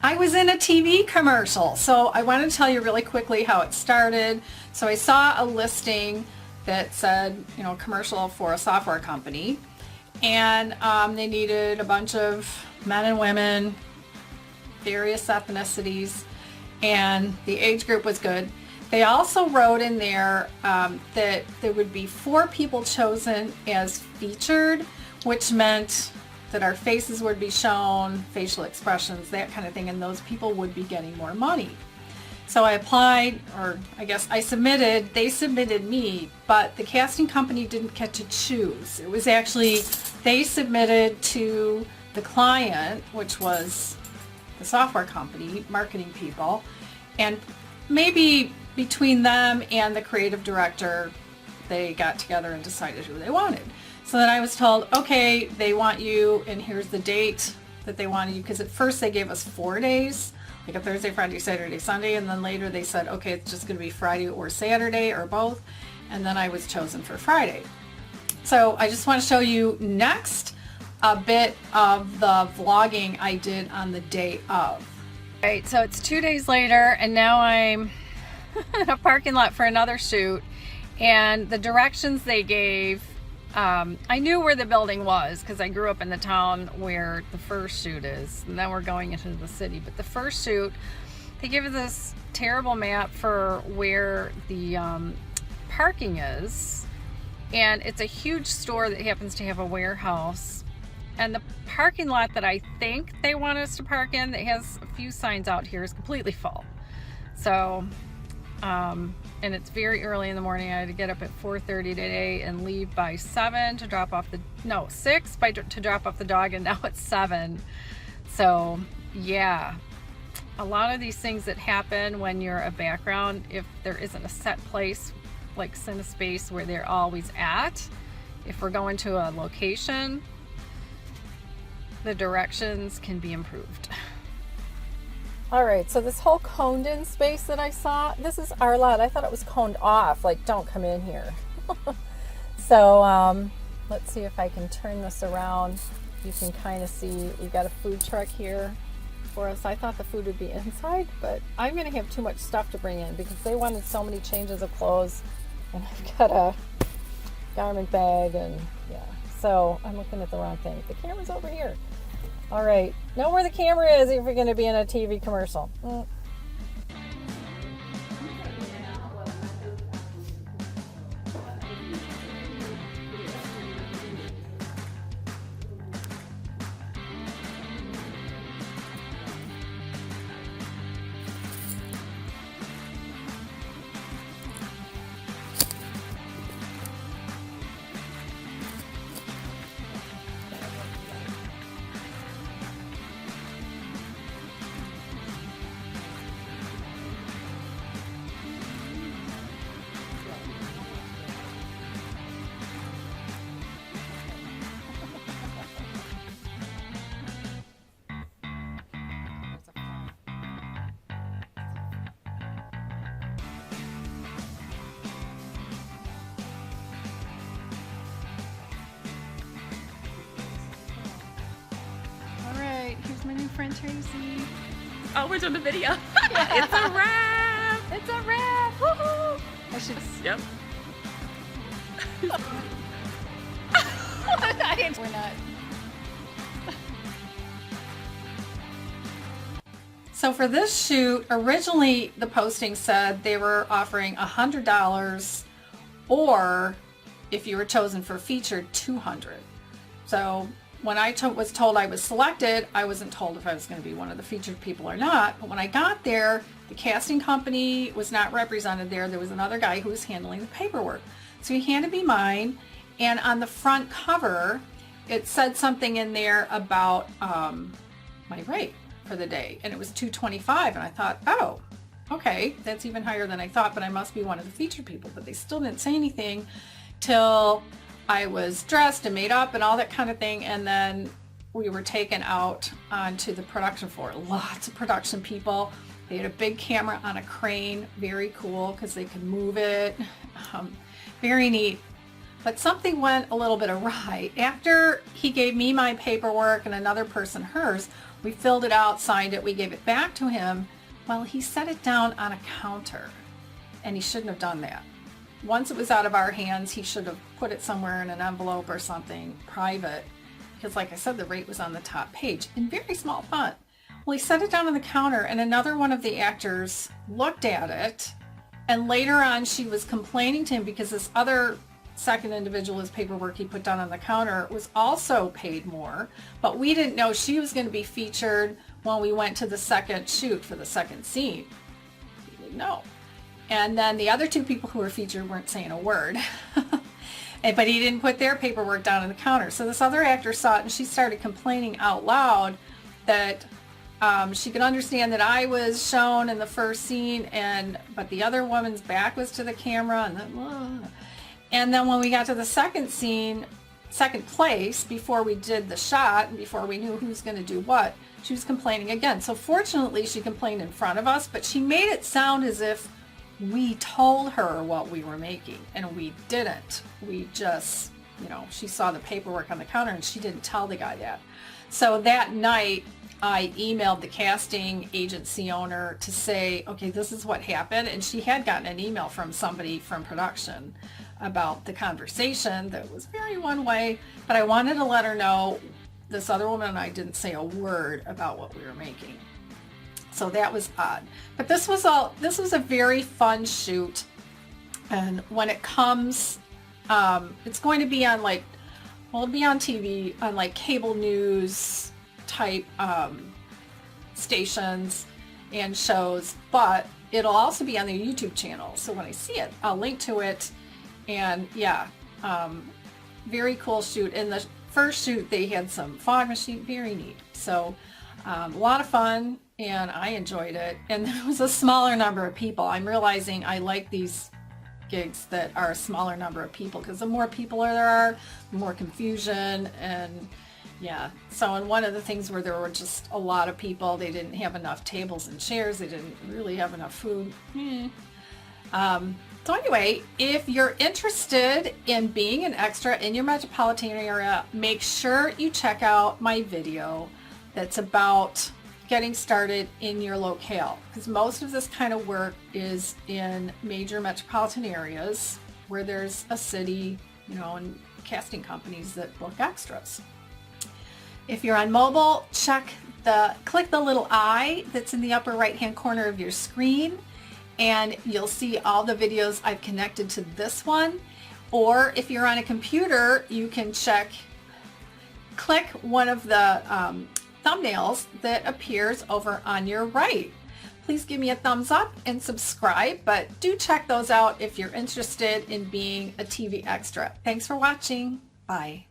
I was in a TV commercial. So I want to tell you really quickly how it started. So I saw a listing that said, you know, commercial for a software company. And they needed a bunch of men and women, various ethnicities, and the age group was good. They also wrote in there that there would be 4 people chosen as featured, which meant that our faces would be shown, facial expressions, that kind of thing, and those people would be getting more money. So I applied, or I guess I submitted, they submitted me, but the casting company didn't get to choose. It was actually, they submitted to the client, which was the software company, marketing people, and maybe between them and the creative director, they got together and decided who they wanted. So then I was told, okay, they want you, and here's the date that they wanted you, because at first they gave us 4 days, like a Thursday, Friday, Saturday, Sunday, and then later they said, okay, it's just going to be Friday or Saturday or both, and then I was chosen for Friday. So I just want to show you next a bit of the vlogging I did on the day of. All right, so it's 2 days later, and now I'm in a parking lot for another shoot, and the directions they gave, I knew where the building was because I grew up in the town where the first shoot is, and then we're going into the city. But the first shoot, they give us this terrible map for where the parking is, and it's a huge store that happens to have a warehouse, and the parking lot that I think they want us to park in, that has a few signs out here, is completely full. So and it's very early in the morning. I had to get up at 4:30 today and leave by 7 to drop off the, no, 6 to drop off the dog, and now it's 7. So yeah, a lot of these things that happen when you're a background, if there isn't a set place like CineSpace where they're always at, if we're going to a location, the directions can be improved. All right, so this whole coned in space that I saw, this is our lot. I thought it was coned off, like don't come in here. So let's see if I can turn this around. You can kind of see we've got a food truck here for us. I thought the food would be inside, but I'm gonna have too much stuff to bring in because they wanted so many changes of clothes, and I've got a garment bag, and yeah, so I'm looking at the wrong thing. The camera's over here. All right, know where the camera is if you're going to be in a TV commercial. Here's my new friend Tracy. Oh, we're doing the video. Yeah. It's a wrap. It's a wrap. Woohoo! I should. Yep. We're not. So for this shoot, originally the posting said they were offering $100, or if you were chosen for featured, $200. So when I was told I was selected, I wasn't told if I was going to be one of the featured people or not. But when I got there, the casting company was not represented there. There was another guy who was handling the paperwork. So he handed me mine, and on the front cover, it said something in there about my rate for the day, and it was $225, and I thought, oh, okay, that's even higher than I thought, but I must be one of the featured people. But they still didn't say anything till I was dressed and made up and all that kind of thing, and then we were taken out onto the production floor. Lots of production people. They had a big camera on a crane, very cool because they could move it. Very neat. But something went a little bit awry. After he gave me my paperwork and another person hers, we filled it out, signed it, we gave it back to him. Well, he set it down on a counter, and he shouldn't have done that. Once it was out of our hands, he should have put it somewhere in an envelope or something private, because like I said, the rate was on the top page in very small font. Well, he set it down on the counter, and another one of the actors looked at it, and later on she was complaining to him because this other second individual, his paperwork he put down on the counter, was also paid more, but we didn't know she was going to be featured when we went to the second shoot for the second scene. We didn't know. And then the other two people who were featured weren't saying a word. But he didn't put their paperwork down on the counter. So this other actor saw it, and she started complaining out loud that she could understand that I was shown in the first scene, but the other woman's back was to the camera. And then when we got to the second scene, second place, before we did the shot and before we knew who was going to do what, she was complaining again. So fortunately, she complained in front of us, but she made it sound as if we told her what we were making, and we didn't. We just, she saw the paperwork on the counter and she didn't tell the guy that. So that night I emailed the casting agency owner to say, okay, this is what happened. And she had gotten an email from somebody from production about the conversation that was very one way, but I wanted to let her know this other woman and I didn't say a word about what we were making. So that was odd. But this was a very fun shoot. And when it comes, it's going to be on it'll be on TV, on cable news type stations and shows, but it'll also be on their YouTube channel. So when I see it, I'll link to it. And yeah, very cool shoot. In the first shoot, they had some fog machine, very neat. So a lot of fun, and I enjoyed it. And there was a smaller number of people. I'm realizing I like these gigs that are a smaller number of people, because the more people there are, the more confusion. And yeah, so in one of the things where there were just a lot of people, they didn't have enough tables and chairs, they didn't really have enough food. So anyway, if you're interested in being an extra in your metropolitan area, make sure you check out my video that's about getting started in your locale, because most of this kind of work is in major metropolitan areas where there's a city, and casting companies that book extras. If you're on mobile, click the little eye that's in the upper right hand corner of your screen, and you'll see all the videos I've connected to this one. Or if you're on a computer, you can click one of the thumbnails that appears over on your right. Please give me a thumbs up and subscribe, but do check those out if you're interested in being a TV extra. Thanks for watching. Bye.